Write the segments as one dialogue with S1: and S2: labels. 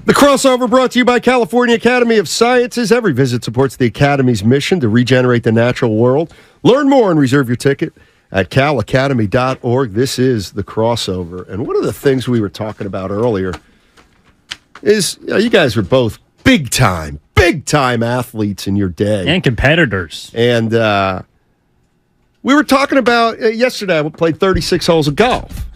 S1: The crossover brought to you by California Academy of Sciences. Every visit supports the Academy's mission to regenerate the natural world. Learn more and reserve your ticket at calacademy.org. This is the crossover. And one of the things we were talking about earlier is you guys were both big time athletes in your day.
S2: And competitors.
S1: And we were talking about yesterday, I played 36 holes of golf.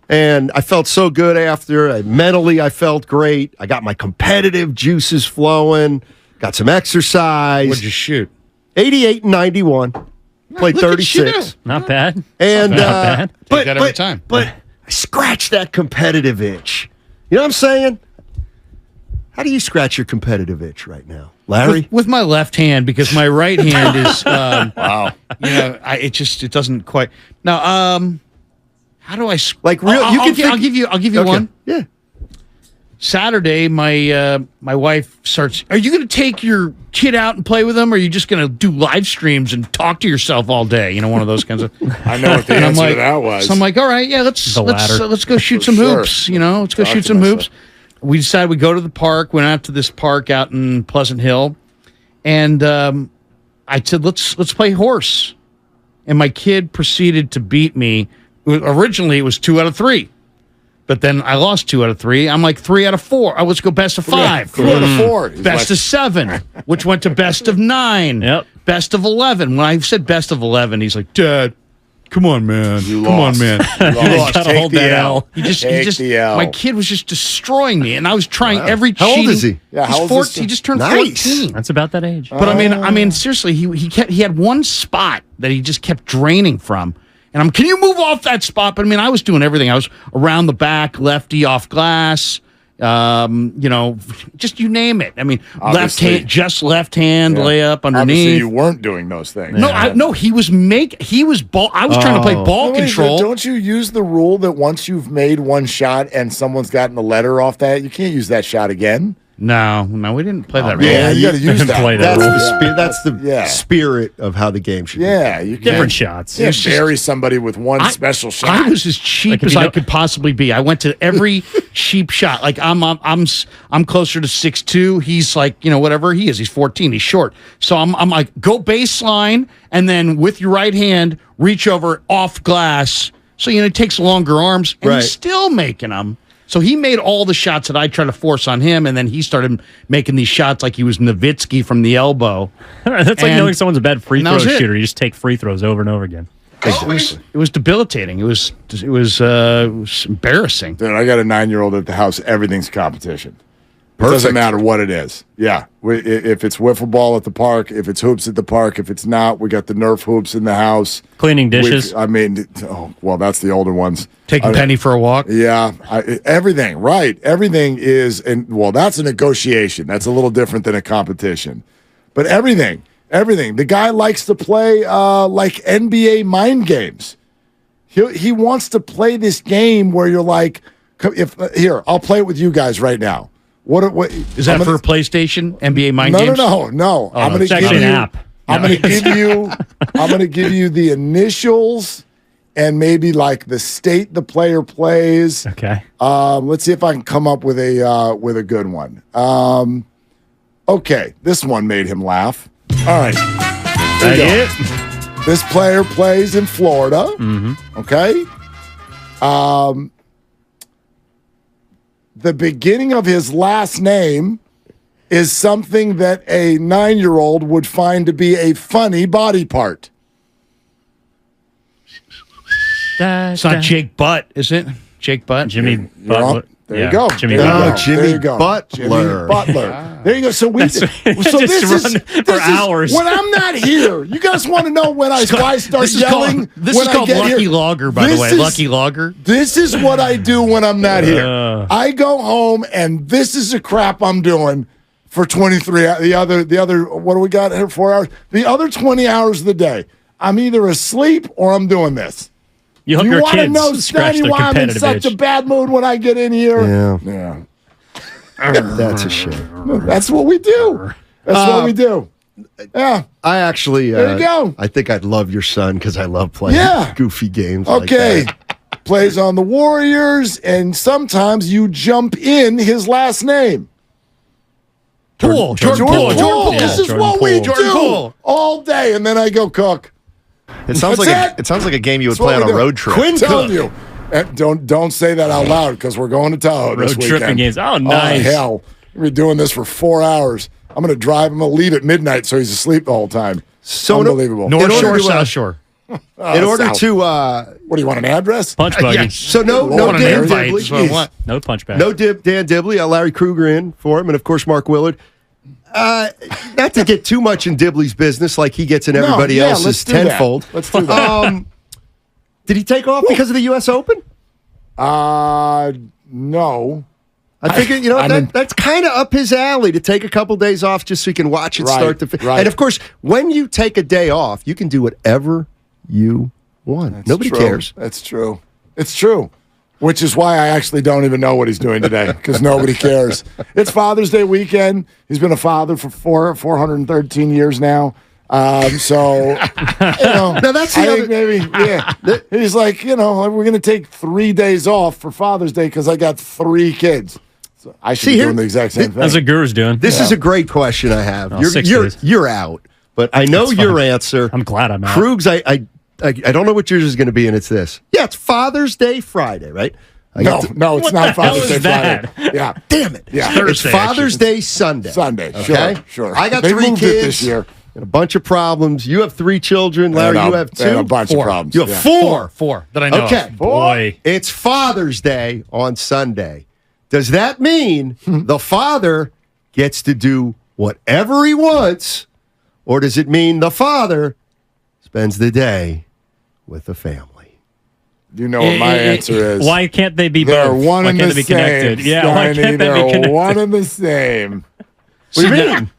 S1: And I felt so good after. Mentally, I felt great. I got my competitive juices flowing. Got some exercise.
S3: What'd you shoot?
S1: 88 and 91. Played 36.
S2: Not bad.
S1: And
S2: not bad.
S3: Take that every time.
S1: But I scratched that competitive itch. You know what I'm saying? How do you scratch your competitive itch right now, Larry?
S3: With my left hand, because my right hand is wow. It doesn't quite. Now, how do I
S1: like real?
S3: I'll give you okay. one.
S1: Yeah.
S3: Saturday, my wife starts. Are you going to take your kid out and play with him, or are you just going to do live streams and talk to yourself all day? You know, one of those kinds of.
S4: I know what the answer to that was.
S3: So I'm like, all right, yeah, let's go shoot some hoops. You know, let's go shoot some hoops. We decided we'd go to the park. Went out to this park out in Pleasant Hill, and I said, let's play horse. And my kid proceeded to beat me. Originally, it was 2 out of 3. But then I lost 2 out of 3. I'm like 3 out of 4. Let's go best of 5.
S4: 3 out of 4.
S3: Best of 7, which went to best of 9.
S2: Yep.
S3: Best of 11. When I said best of 11, he's like, Dad, come on, man.
S4: You
S3: come
S4: lost.
S3: on, man.
S4: You lost.
S2: Gotta hold that L.
S3: He just,
S4: the L.
S3: my kid was just destroying me, and I was trying every cheating.
S1: How old is he?
S4: Yeah, how
S3: He's
S4: old is
S3: 14. He
S4: this?
S3: just turned
S1: Nice.
S3: 14.
S2: That's about that age.
S3: But I mean, seriously, he had one spot that he just kept draining from. And can you move off that spot? But I mean, I was doing everything. I was around the back, lefty off glass, just you name it. I mean,
S4: Obviously.
S3: left hand layup underneath.
S4: Obviously, you weren't doing those things.
S3: No, he was ball. I was trying to play ball
S4: Wait,
S3: control.
S4: Don't you use the rule that once you've made one shot and someone's gotten a letter off that, you can't use that shot again?
S3: No, we didn't play that rule.
S4: Yeah, you got to use that.
S2: play
S1: That's
S2: that.
S1: that's the spirit of how the game should be.
S4: Yeah, you
S2: Different
S4: can't,
S2: shots.
S4: You can't bury somebody with one special shot.
S3: I was as cheap
S2: Like if
S3: as
S2: you
S3: I
S2: don't-
S3: could possibly be. I went to every cheap shot. Like I'm closer to 6'2". He's like, whatever he is. He's 14. He's short. So I'm like, go baseline, and then with your right hand, reach over off glass. So it takes longer arms, and he's still making them. So he made all the shots that I tried to force on him, and then he started making these shots like he was Nowitzki from the elbow.
S2: That's like knowing someone's a bad free throw
S3: that was it.
S2: shooter. You just take free throws over and over again.
S3: It was debilitating. It was embarrassing.
S4: Dude, I got a 9-year-old at the house. Everything's competition. It doesn't matter what it is. Yeah. If it's wiffle ball at the park, if it's hoops at the park, if it's not, we got the Nerf hoops in the house.
S2: Cleaning dishes.
S4: That's the older ones.
S3: Taking Penny for a walk.
S4: Yeah. Everything, right. Everything is, that's a negotiation. That's a little different than a competition. But everything. The guy likes to play like NBA mind games. He wants to play this game where you're like, here, I'll play it with you guys right now. What
S3: Is that for a PlayStation? NBA Mind Games?
S4: No. I'm going to give
S2: actually
S4: you
S2: an app.
S4: I'm going to give you the initials and maybe like the state the player plays.
S2: Okay.
S4: Let's see if I can come up with a good one. Okay, this one made him laugh. All right. There you go.
S2: It?
S4: This player plays in Florida. Mm-hmm. Okay. The beginning of his last name is something that a 9-year-old would find to be a funny body part.
S3: It's not Jake Butt, is it? Jake Butt?
S2: Jimmy Butler.
S4: There you go.
S2: Jimmy
S4: There you
S2: Butler.
S4: go.
S1: Jimmy
S4: There you go.
S1: Butler.
S4: Jimmy Butler. There you go. So
S2: just run for hours.
S4: When I'm not here. You guys want to know when I start yelling?
S3: This
S4: when
S3: is called
S4: I get
S3: Lucky
S4: here?
S3: Logger, by the way. Lucky Logger.
S4: This is what I do when I'm not here. I go home and this is the crap I'm doing for 23. The other. What do we got here? 4 hours. The other 20 hours of the day, I'm either asleep or I'm doing this.
S2: You hope
S4: You
S2: your
S4: want to
S2: kids
S4: know,
S2: scratch
S4: Steiny,
S2: their
S4: why I'm in
S2: competitive
S4: such
S2: itch.
S4: a bad mood when I get in here?
S1: Yeah.
S4: Yeah.
S1: That's a shame.
S4: That's what we do. That's what we do. Yeah.
S1: I actually,
S4: There you go.
S1: I think I'd love your son because I love playing goofy games.
S4: Okay.
S1: Like that.
S4: plays on the Warriors, and sometimes you jump in his last name.
S3: Poole. Jordan Poole.
S2: Yeah,
S4: This is
S2: Jordan
S4: what we
S2: Poole.
S4: do all day, and then I go cook.
S5: It sounds
S4: That's
S5: like a game you would
S4: That's what
S5: play on
S4: we
S5: a
S4: do.
S5: road trip.
S1: Quinn
S4: I'm telling
S1: Cook.
S4: you. And don't say that out loud because we're going to Tahoe this
S2: Road
S4: weekend.
S2: tripping games. Oh, nice.
S4: Oh, hell. We're doing this for 4 hours. I'm going to drive. I'm going to leave at midnight so he's asleep the whole time.
S1: So
S4: Unbelievable.
S3: North
S1: In order
S3: Shore,
S1: to,
S3: South Shore.
S1: In order
S4: South.
S1: to
S4: What do you want, an address?
S2: Punch buggy.
S3: Yes.
S1: so no
S4: Lord,
S1: no
S4: an
S1: Dan
S4: invite
S3: is what I
S1: Dibley,
S3: want.
S2: No punch back.
S1: no Dan Dibley, Larry Krueger in for him, and of course Mark Willard. Not to get too much in Dibley's business, like he gets in everybody
S4: yeah,
S1: else's
S4: let's do that.
S1: tenfold.
S4: Let's do that.
S1: Did he take off because of the U.S. Open?
S4: No.
S1: I figured, that's kind of up his alley to take a couple days off just so he can watch it
S4: Right,
S1: start to finish.
S4: right.
S1: And of course, when you take a day off, you can do whatever you want.
S4: It's
S1: Nobody
S4: true.
S1: cares.
S4: That's true. It's true. Which is why I actually don't even know what he's doing today because nobody cares. It's Father's Day weekend. He's been a father for 413 years now. So,
S1: Now, that's the
S4: I
S1: other-
S4: think maybe, yeah. He's like, we're going to take 3 days off for Father's Day because I got 3 kids. So I should
S1: See,
S4: be
S1: here-
S4: doing the exact same thing.
S2: That's what Guru's doing.
S1: This is a great question I have.
S2: Oh, 6 days.
S1: You're out, but I know your answer.
S2: I'm glad I'm out.
S1: Krug's, I don't know what yours is going to be, and it's this. Yeah, it's Father's Day Friday, right?
S4: No, it's not
S2: the hell
S4: Father's Day
S2: is that?
S4: Friday. Yeah.
S1: Damn it.
S4: Yeah.
S1: It's
S3: Thursday,
S1: Father's
S3: actually.
S1: Day Sunday.
S4: Sunday.
S1: Okay?
S4: Sure.
S1: I got
S4: They
S1: 3
S4: moved
S1: kids
S4: it this year.
S1: and a bunch of problems. You have 3 children. Larry,
S4: And
S1: you have 2.
S4: and a bunch of problems.
S1: You have
S4: yeah.
S1: 4.
S3: Four that I know
S1: Okay.
S3: of.
S2: Boy.
S1: It's Father's Day on Sunday. Does that mean the father gets to do whatever he wants, or does it mean the father spends the day with the family?
S4: You know what my answer is.
S2: Why can't they be
S4: They're
S2: both?
S4: one
S2: Why
S4: and
S2: can't
S4: the
S2: they be
S4: same.
S2: connected? Yeah, why
S4: Steiny,
S2: can't they be
S4: they're
S2: connected?
S4: one and the same.
S1: What do you mean?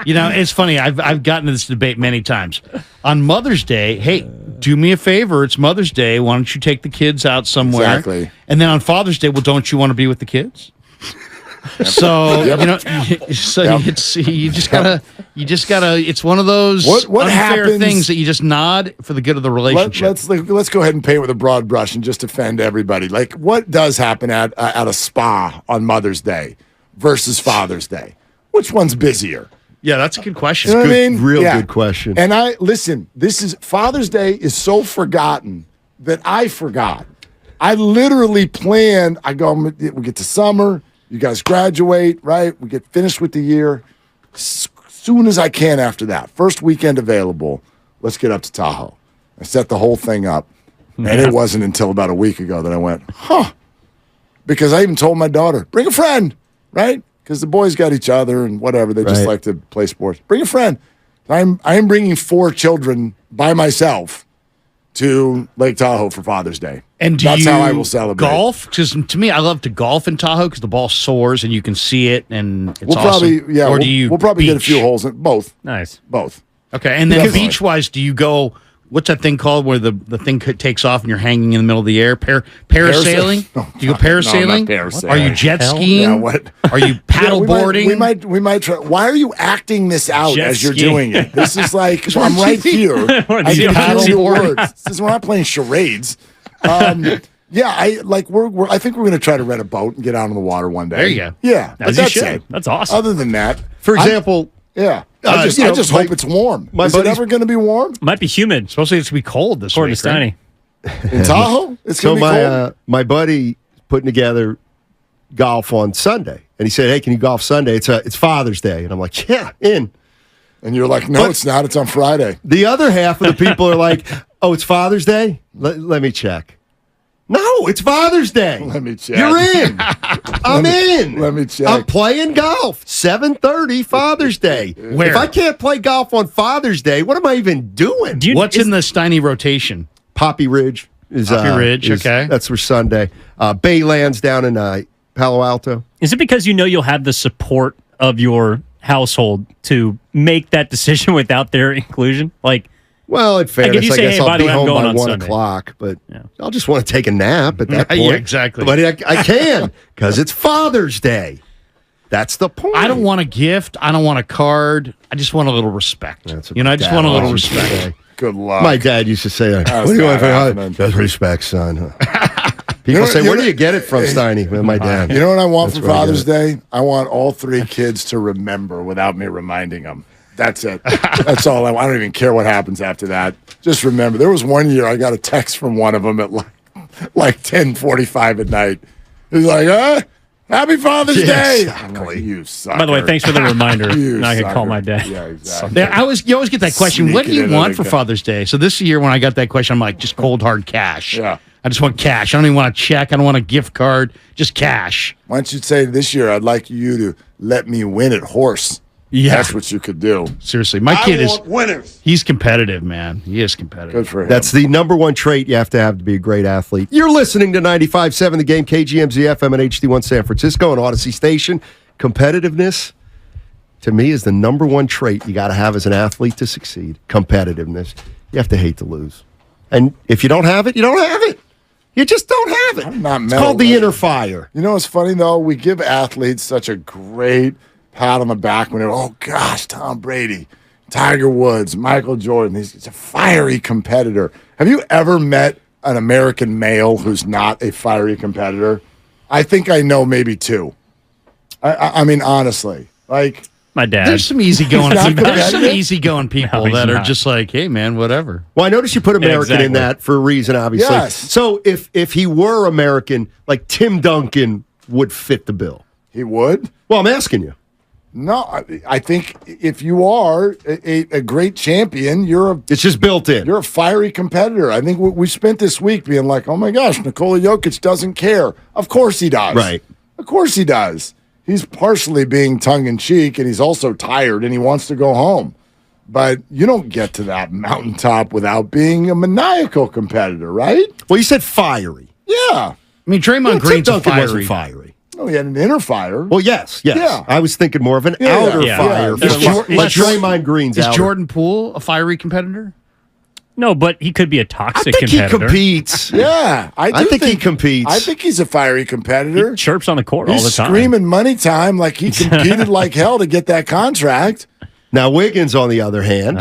S3: It's funny. I've gotten to this debate many times. On Mother's Day, hey, do me a favor. It's Mother's Day. Why don't you take the kids out somewhere?
S4: Exactly.
S3: And then on Father's Day, well, don't you want to be with the kids? So it's you just gotta. It's one of those
S4: What
S3: unfair
S4: happens-
S3: things that you just nod for the good of the relationship.
S4: Let's go ahead and paint with a broad brush and just offend everybody. Like, what does happen at a spa on Mother's Day versus Father's Day? Which one's busier?
S3: Yeah, that's a good question.
S4: You know what I mean?
S1: Real good question.
S4: And this is Father's Day is so forgotten that I forgot. I literally planned. I go, we get to summer. You guys graduate, right? We get finished with the year. Soon as I can after that, first weekend available, let's get up to Tahoe. I set the whole thing up. And it wasn't until about a week ago that I went, because I even told my daughter, bring a friend, right? Because the boys got each other and whatever. They just
S1: Right.
S4: like to play sports. Bring a friend. I'm bringing 4 children by myself to Lake Tahoe for Father's Day.
S3: And
S4: that's how I will celebrate.
S3: Golf, because to me, I love to golf in Tahoe because the ball soars and you can see it, and it's
S4: We'll
S3: awesome.
S4: probably, yeah,
S3: Or do you
S4: we'll probably get a
S3: beach?
S4: few holes in both.
S2: Nice.
S4: Both.
S3: Okay, and then
S4: Definitely.
S3: beach wise, do you go? What's that thing called where the thing takes off and you're hanging in the middle of the air? Parasailing?
S4: No,
S3: Do you go parasailing?
S4: no, not parasailing.
S3: Are you jet
S2: Hell?
S3: skiing?
S4: Yeah, what?
S3: Are you paddle boarding?
S4: We might try. Why are you acting this out
S2: Jet
S4: as you're
S2: skiing.
S4: doing it? This is like I'm right here. I
S2: see
S4: can
S2: a
S4: hear
S3: paddle
S4: your
S3: board.
S4: words. This is we're not playing charades. Yeah, I think we're going to try to rent a boat and get out on the water one day.
S3: There you go.
S4: Yeah, but
S2: As you
S4: that's
S2: should.
S4: it.
S2: That's awesome.
S4: Other than that,
S1: For example,
S4: yeah,
S1: Uh,
S4: I just
S1: my-
S4: hope it's warm.
S1: my
S4: Is it
S1: buddy's-
S4: ever going to be warm
S2: Might be humid.
S3: Supposedly it's gonna be cold this
S2: According
S3: week.
S2: to Steiny.
S3: Right?
S4: in Tahoe? It's
S1: so
S4: going to be cold.
S1: my buddy putting together golf on Sunday, and he said, "Hey, can you golf Sunday? It's Father's Day," and I'm like, "Yeah, in."
S4: And you're like, no,
S1: But-
S4: it's not. It's on Friday.
S1: The other half of the people are like, "Oh, it's Father's Day? Let me check." No, it's Father's Day.
S4: Let me check.
S1: You're in. I'm in.
S4: let me check.
S1: I'm playing golf. 7:30 Father's Day.
S3: Where?
S1: If I can't play golf on Father's Day, what am I even doing?
S3: What's in the Steiny rotation?
S1: Poppy Ridge is
S3: Poppy Ridge, okay.
S1: That's for Sunday. Baylands down in Palo Alto.
S2: Is it because you know you'll have the support of your household to make that decision without their inclusion? Like,
S1: Well, in fairness,
S2: you
S1: I
S2: say,
S1: guess
S2: "Hey, by
S1: I'll
S2: the
S1: be
S2: way, I'm
S1: home
S2: going
S1: by
S2: on
S1: 1
S2: Sunday."
S1: o'clock, but I'll just want to take a nap at that point.
S3: Yeah, exactly.
S1: But I can because it's Father's Day. That's the point.
S3: I don't want a gift. I don't want a card. I just want a little respect.
S1: That's
S3: I just want a little respect.
S1: Say.
S4: Good luck.
S1: My dad used to say, "What
S4: How's
S1: do you want
S4: that
S1: for
S4: happening?
S1: Just respect, son." People say, where do you get it from, Steiny? With my dad.
S4: You know what I want for
S1: where I get
S4: Father's
S1: it.
S4: Day? I want all 3 kids to remember without me reminding them. That's it. That's all I want. I don't even care what happens after that. Just remember. There was one year I got a text from one of them at like 10:45 at night. He's like, Happy Father's Day. I'm like, you sucker.
S2: By the way, thanks for the reminder.
S4: You
S2: Now I can call
S4: sucker.
S2: my dad.
S4: Yeah, exactly.
S3: You always get that question. What do
S4: Sneak it
S3: you
S4: in
S3: want
S4: like
S3: for
S4: that.
S3: Father's Day? So this year when I got that question, I'm like, just cold hard cash.
S4: Yeah.
S3: I just want cash. I don't even want a check. I don't want a gift card. Just cash.
S4: Why don't you say this year, I'd like you to let me win at horse.
S3: Yeah.
S4: That's what you could do.
S3: Seriously, my kid is
S4: winners.
S3: he's competitive, man. He is competitive.
S4: Good for him.
S1: That's the number one trait you have to be a great athlete. You're listening to 95.7 The Game, KGMZ FM and HD1 San Francisco and Odyssey Station. Competitiveness, to me, is the number one trait you got to have as an athlete to succeed. Competitiveness. You have to hate to lose. And if you don't have it, you don't have it. You just don't have it.
S4: I'm not
S1: It's
S4: metal,
S1: called the
S4: right?
S1: inner fire.
S4: You know what's funny, though? We give athletes such a great pat on the back when they're, oh, gosh, Tom Brady, Tiger Woods, Michael Jordan. He's a fiery competitor. Have you ever met an American male who's not a fiery competitor? I think I know maybe 2. I mean, honestly. Like,
S2: My dad.
S3: There's some easygoing.
S4: He's not
S3: There's some
S4: competitive?
S3: easygoing people
S2: No, he's
S3: that are
S2: not.
S3: just like, hey, man, whatever.
S1: Well, I noticed you put American in
S2: exactly.
S1: that for a reason, obviously.
S4: Yes.
S1: So if he were American, like Tim Duncan would fit the bill.
S4: he would?
S1: Well, I'm asking you.
S4: No, I think if you are a great champion,
S1: It's just built in.
S4: you're a fiery competitor. I think we spent this week being like, oh my gosh, Nikola Jokic doesn't care. Of course he does.
S1: Right.
S4: Of course he does. He's partially being tongue-in-cheek, and he's also tired, and he wants to go home. But you don't get to that mountaintop without being a maniacal competitor, right?
S1: Well, you said fiery.
S4: Yeah.
S3: I mean, Draymond
S1: Well, Tim
S3: Green's a
S1: Duncan wasn't
S3: fiery.
S1: fiery.
S4: No, he had an inner fire.
S1: Well, yes.
S4: Yeah.
S1: I was thinking more of an
S4: Yeah,
S1: outer
S2: yeah.
S1: fire.
S4: Yeah.
S1: Like,
S2: Is
S1: like
S2: Jor-
S1: Draymond Green's
S3: Is
S1: outer.
S3: Jordan Poole a fiery competitor?
S2: No, but he could be a
S1: I
S2: toxic
S1: think he
S2: competitor.
S1: competes.
S4: Yeah,
S1: I think he competes.
S4: I think he's a fiery competitor.
S2: He chirps on the court all
S4: He's
S2: the time.
S4: screaming money time like he competed like hell to get that contract.
S1: Now, Wiggins, on the other hand,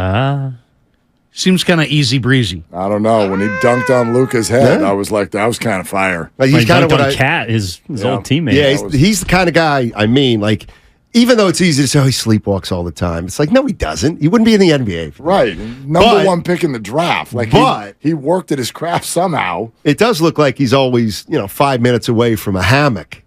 S3: Seems kind of easy breezy.
S4: I don't know. When he dunked on Luca's head,
S1: Yeah.
S4: I was like, that was kind of fire.
S1: like,
S2: He's
S1: he's kind of what
S2: on
S1: I.
S2: Cat, his
S4: Yeah.
S2: old teammate.
S1: Yeah,
S4: that was-
S1: he's the kind of guy, I mean, like, even though it's easy to say, oh, he sleepwalks all the time. It's like, no, he doesn't. He wouldn't be in the NBA.
S4: Right. Number
S1: But-
S4: one pick in the draft. Like
S1: but-
S4: he worked at his craft somehow.
S1: It does look like he's always, 5 minutes away from a hammock.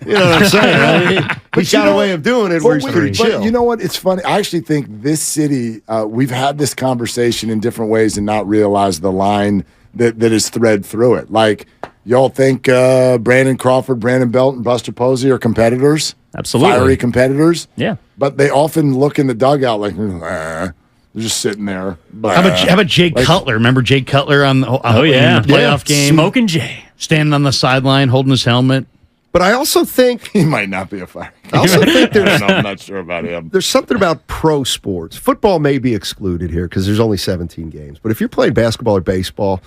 S1: You know what I'm saying? I mean, he's
S4: you
S1: got a
S4: know-
S1: way of doing it where he's pretty chill.
S4: But you know what? It's funny. I actually think this city, we've had this conversation in different ways and not realized the line that is thread through it. Like, y'all think Brandon Crawford, Brandon Belt, and Buster Posey are competitors?
S2: Absolutely.
S4: Fiery competitors?
S2: Yeah.
S4: But they often look in the dugout like, they're just sitting there.
S3: How about Jay Cutler? Remember Jay Cutler on the
S2: yeah.
S3: in the playoff game?
S2: Smoking Jay.
S3: Standing on the sideline, holding his helmet.
S1: But I also think
S4: He might not be a fire.
S1: I also think
S4: I don't
S1: there's
S4: know. I'm not sure about him.
S1: there's something about pro sports. Football may be excluded here because there's only 17 games. But if you're playing basketball or baseball,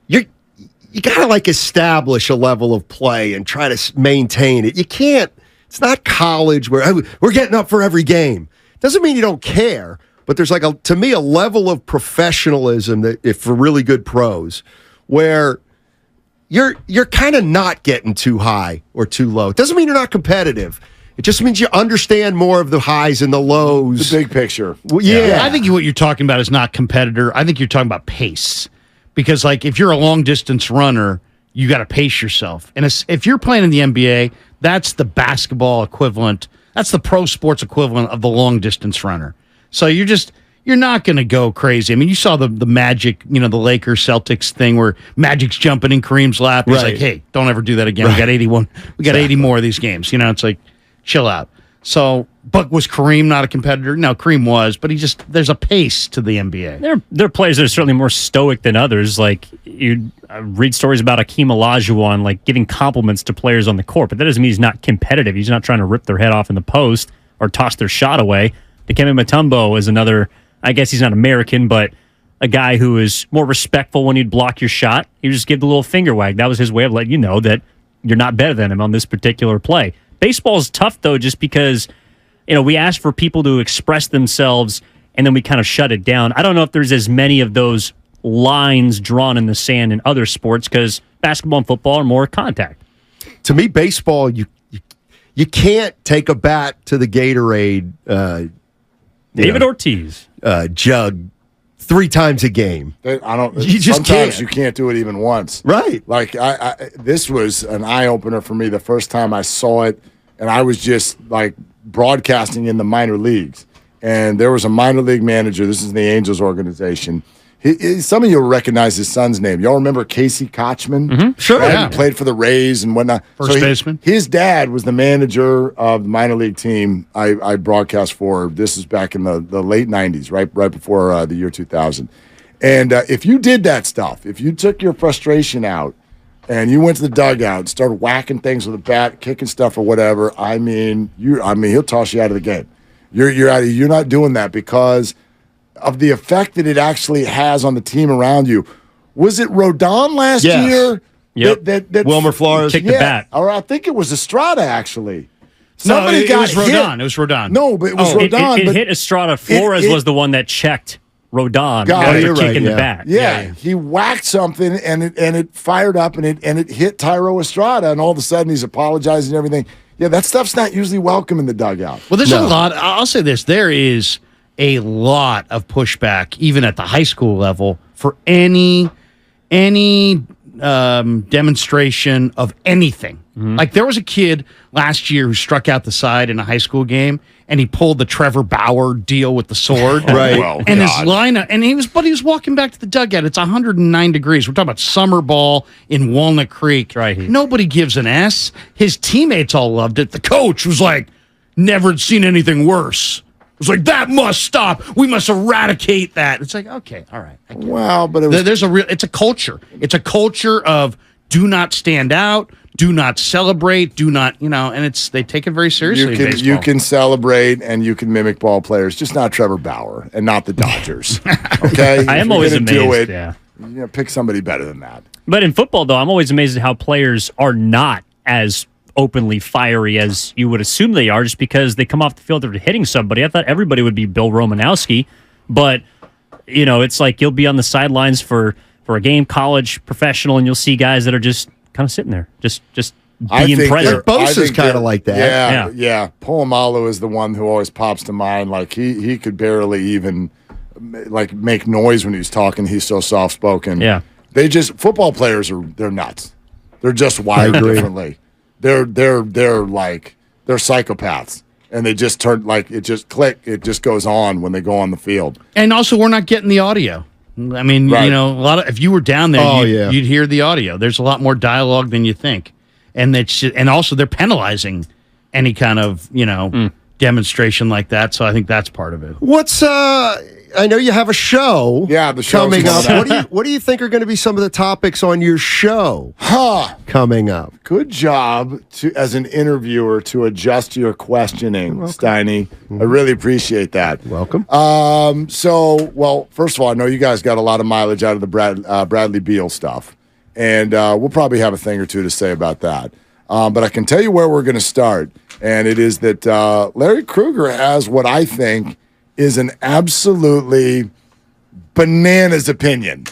S1: you gotta like establish a level of play and try to maintain it. You can't. It's not college where "Oh, we're getting up for every game. Doesn't mean you don't care, but there's like to me a level of professionalism that if for really good pros where you're kind of not getting too high or too low. It doesn't mean you're not competitive. It just means you understand more of the highs and the lows.
S4: The big picture.
S1: Well, yeah.
S3: I think what you're talking about is not competitor. I think you're talking about pace. Because, like, if you're a long distance runner, you got to pace yourself. And if you're playing in the NBA, that's the basketball equivalent. That's the pro sports equivalent of the long distance runner. So you're not going to go crazy. I mean, you saw the Magic, the Lakers Celtics thing where Magic's jumping in Kareem's lap. He's
S1: Right.
S3: like, hey, don't ever do that again. We got 81. We got 80 more of these games. It's like, chill out. So, but was Kareem not a competitor? No, Kareem was, but there's a pace to the NBA.
S2: There are players that are certainly more stoic than others. Like you read stories about Akeem Olajuwon, like giving compliments to players on the court, but that doesn't mean he's not competitive. He's not trying to rip their head off in the post or toss their shot away. Dikembe Mutombo is another. I guess he's not American, but a guy who is more respectful when he'd block your shot. He would just give the little finger wag. That was his way of letting you know that you're not better than him on this particular play. Baseball is tough, though, just because, we ask for people to express themselves and then we kind of shut it down. I don't know if there's as many of those lines drawn in the sand in other sports because basketball and football are more contact.
S1: To me, baseball, you can't take a bat to the Gatorade
S2: David Ortiz
S1: jug 3 times a game.
S4: I don't.
S1: You just
S4: sometimes
S1: can't.
S4: you can't do it even once.
S1: Right.
S4: Like this was an eye opener for me the first time I saw it, and I was just like broadcasting in the minor leagues, and there was a minor league manager. This is the Angels organization. Some of you will recognize his son's name. Y'all remember Casey Kochman?
S2: Mm-hmm.
S1: Sure.
S4: Right?
S3: Yeah.
S4: He played for the Rays and whatnot.
S3: First baseman.
S4: His dad was the manager of the minor league team I broadcast for. This is back in the late 90s, right before the year 2000. And if you did that stuff, if you took your frustration out and you went to the dugout and started whacking things with a bat, kicking stuff or whatever, he'll toss you out of the game. You're not doing that because of the effect that it actually has on the team around you. Was it Rodon last
S1: Yes.
S4: year?
S2: Yep.
S4: That
S1: Wilmer Flores.
S2: Kicked the bat.
S4: Or I think it was Estrada, actually.
S3: No,
S4: Somebody
S3: it
S4: got
S3: was
S4: hit.
S3: Rodon. It was Rodon.
S4: No, but it was
S2: It
S4: Rodon. but
S2: hit Estrada. Flores was the one that checked Rodon
S4: God,
S2: for
S1: you're right,
S2: kicking
S1: yeah.
S2: the bat.
S4: yeah, he whacked something and it fired up and it hit Tyro Estrada, and all of a sudden he's apologizing and everything. Yeah, that stuff's not usually welcome in the dugout.
S3: Well, there's a lot. I'll say this: there is a lot of pushback, even at the high school level, for any demonstration of anything. Like there was a kid last year who struck out the side in a high school game, and he pulled the Trevor Bauer deal with the sword.
S1: Right.
S4: Well,
S3: And his
S4: God.
S3: lineup, and he was walking back to the dugout. It's 109 degrees. We're talking about summer ball in Walnut Creek.
S2: Dry heat.
S3: Nobody gives an S. His teammates all loved it. The coach was like, never seen anything worse. It was like, that must stop. We must eradicate that. It's like, okay, all right. I get it.
S4: Well, but it was
S3: There's it's a culture. It's a culture of do not stand out, do not celebrate, do not, and they take it very seriously in baseball.
S4: you can celebrate and you can mimic ball players, just not Trevor Bauer and not the Dodgers. Okay,
S2: I am
S4: If you're
S2: always
S4: gonna do
S2: amazed.
S4: it,
S2: Yeah.
S4: pick somebody better than that.
S2: But in football, though, I'm always amazed at how players are not as openly fiery as you would assume they are just because they come off the field, they're hitting somebody. I thought everybody would be Bill Romanowski, but, it's like you'll be on the sidelines for a game, college, professional, and you'll see guys that are just kind of sitting there, just being present.
S1: Bosa's kinda like that.
S4: Yeah. Polamalu is the one who always pops to mind. Like he could barely even like make noise when he's talking. He's so soft spoken.
S2: Yeah.
S4: Football players they're nuts. They're just wired differently. They're psychopaths. And they just turn like it just click. It just goes on when they go on the field.
S3: And also, we're not getting the audio. I mean,
S4: Right.
S3: a lot of if you were down there,
S1: Oh, yeah.
S3: you'd hear the audio. There's a lot more dialogue than you think, and also they're penalizing any kind of demonstration like that. So I think that's part of it.
S1: What's I know you have a show.
S4: Yeah, the show's
S1: coming up.
S4: coming up.
S1: What do you think are going to be some of the topics on your show coming up?
S4: Good job as an interviewer to adjust your questioning, Steiny. I really appreciate that.
S1: Welcome.
S4: First of all, I know you guys got a lot of mileage out of the Bradley Beal stuff, and we'll probably have a thing or two to say about that. But I can tell you where we're going to start, and it is that Larry Krueger has what I think is an absolutely bananas opinion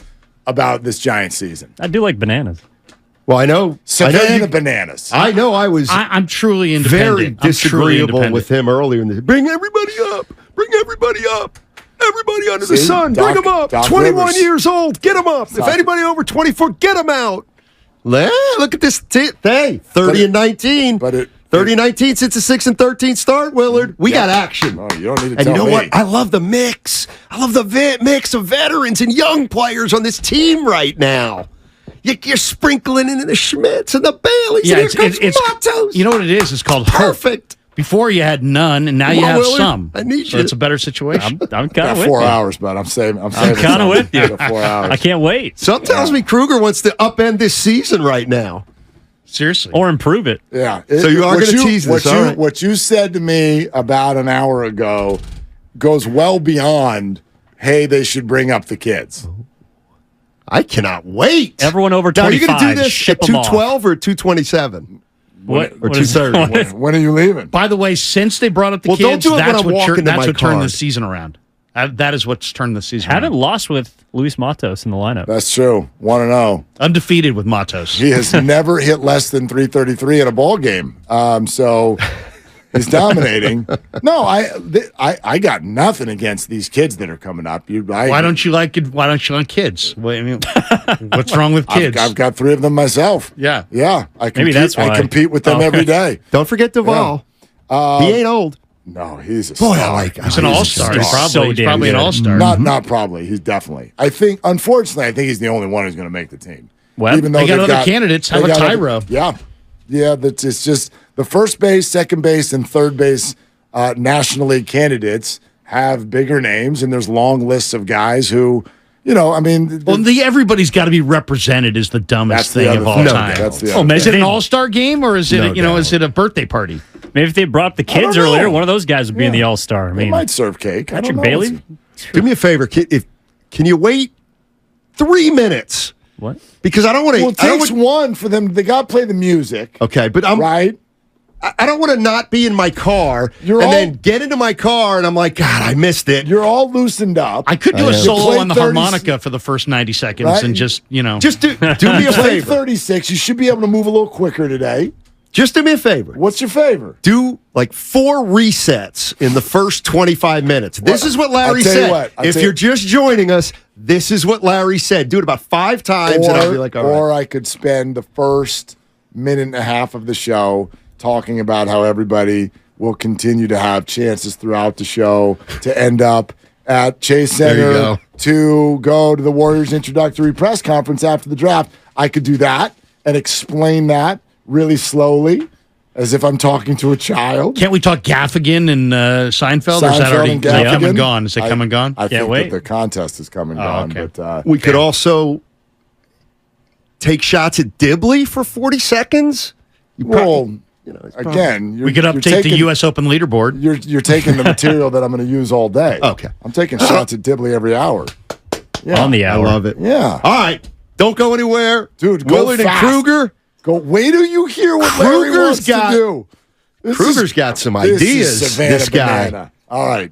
S4: about this Giants season.
S2: I do like bananas.
S1: Well, I know
S4: Savannah bananas.
S1: I know I was
S3: I'm truly
S1: very
S3: independent. I'm truly
S1: disagreeable
S3: independent.
S1: with him earlier in the bring everybody up. Bring everybody up. Everybody under the
S4: See,
S1: sun. Bring them up.
S4: Doc
S1: 21
S4: Rivers.
S1: years old. Get them up. If anybody over 24, get them out. Look at this. 30 and 19.
S4: but it-
S1: 30-19 since a 6-13 start, Willard. We got action.
S4: Oh, you don't need to
S1: And
S4: tell
S1: you know
S4: me.
S1: what? I love the mix. I love the mix of veterans and young players on this team right now. You're sprinkling in the Schmitz and the Baileys.
S3: Yeah,
S1: and here comes Matos.
S3: you know what it is? It's called hope.
S1: Perfect.
S3: Before you had none, and now
S1: Come
S3: you
S1: on,
S3: have
S1: Willard.
S3: some.
S1: I need
S3: so
S1: you.
S3: it's a better situation.
S2: I'm kind
S4: Got
S2: of with
S4: 4
S2: you.
S4: hours, but I'm saving. I'm
S2: I'm kind of with you.
S4: 4 hours.
S2: I can't wait.
S1: Something tells me Krueger wants to upend this season right now.
S3: Seriously.
S2: Or improve it.
S4: Yeah.
S1: So you are
S4: what
S1: gonna tease this, all right.
S4: What you said to me about an hour ago goes well beyond, hey, they should bring up the kids.
S1: I cannot wait.
S2: Everyone over
S1: Now, are you
S2: 25,
S1: going to do this
S2: ship
S1: at
S2: 'em off.
S1: 212 or 227?
S2: What,
S1: Or
S2: what is-
S1: 2:30.
S2: what is-
S4: When are you leaving?
S3: By the way, since they brought up the
S1: Well, don't
S3: kids,
S1: do it when
S3: that's
S1: I'm
S3: what
S1: walking to
S3: that's
S1: my
S3: what turned
S1: car.
S3: the season around. That is what's turned the season
S2: Haven't
S3: around.
S2: lost with Luis Matos in the lineup.
S4: That's true. 1-0.
S3: Undefeated with Matos.
S4: He has never hit less than 333 in a ball game. So he's dominating. No, I got nothing against these kids that are coming up.
S3: Why don't you like kids? What's wrong with kids?
S4: I've got 3 of them myself.
S3: Yeah.
S4: Yeah. I compete,
S2: that's why.
S4: I compete with them every day.
S1: Don't forget Duvall. He ain't old.
S4: No, he's a
S1: Boy,
S4: star.
S1: I like
S3: He's an all-star.
S2: He's so
S3: He's
S2: damn
S3: probably an
S2: good.
S3: all-star.
S4: Not probably. He's definitely. Unfortunately, I think he's the only one who's going to make the team.
S2: Well,
S4: Even though
S3: they got
S4: they've
S3: other candidates. How
S4: they
S3: about
S4: got other-
S3: Tyro?
S4: Yeah. Yeah, it's just the first base, second base, and third base National League candidates have bigger names, and there's long lists of guys who, I mean.
S3: Well, everybody's got to be represented is the dumbest
S4: That's the
S3: thing
S4: other
S3: of all
S4: thing.
S3: time.
S4: That's the
S2: Oh,
S4: other
S2: man,
S3: Is it an all-star game or is it
S1: No
S3: is it a birthday party?
S2: Maybe if they brought up the kids
S4: don't know.
S2: earlier, one of those guys would be in
S4: Yeah.
S2: the All-Star. I
S4: They
S2: mean,
S4: might serve cake. I
S2: Patrick
S4: don't know.
S2: Bailey?
S1: Do me a favor. Can you wait 3 minutes?
S2: What?
S1: Because I don't want to.
S4: Well, it takes one for them. They got to play the music.
S1: Okay, but
S4: Right?
S1: I don't want to not be in my car then get into my car and I'm like, God, I missed it.
S4: You're all loosened up.
S3: I could do
S1: I
S3: a
S1: know.
S3: solo
S4: Play
S3: on the
S4: 30
S3: harmonica for the first 90 seconds
S4: Right?
S3: and just.
S1: Just do me a
S4: Play
S1: favor.
S4: 36. You should be able to move a little quicker today.
S1: Just do me a favor.
S4: What's your favor?
S1: Do like 4 resets in the first 25 minutes. This is what Larry
S4: I'll tell you
S1: said.
S4: what, I'll
S1: If
S4: tell
S1: you're
S4: you-
S1: just joining us, this is what Larry said. Do it about 5 times and I'll be like, all right.
S4: Or I could spend the first minute and a half of the show talking about how everybody will continue to have chances throughout the show to end up at Chase
S1: There you
S4: Center
S1: go.
S4: to go to the Warriors introductory press conference after the draft. I could do that and explain that really slowly as if I'm talking to a child.
S3: Can't we talk Gaffigan and Seinfeld? Or is that
S4: Seinfeld
S3: already
S4: and
S3: is that come
S4: Gaffigan?
S3: and gone? Is it come and gone?
S4: I think
S2: wait.
S4: that the contest is come and gone.
S3: okay.
S4: But
S1: We could also take shots at Dibley for 40 seconds. You
S4: well,
S1: it's
S4: again,
S3: We could update the U.S. Open leaderboard.
S4: You're taking the material that I'm going to use all day.
S1: Okay.
S4: I'm taking shots at Dibley every hour. Yeah.
S2: On the
S1: I
S2: hour.
S1: love it.
S4: Yeah.
S1: All right. Don't go anywhere.
S4: Dude, go
S1: Willard
S4: fast.
S1: and Krueger.
S4: Go. Wait till you hear what Larry
S1: Krueger's
S4: wants
S1: got-
S4: to do. This
S1: Krueger's
S4: is-
S1: got some
S4: this is
S1: ideas,
S4: Savannah
S1: this guy.
S4: Banana. All right.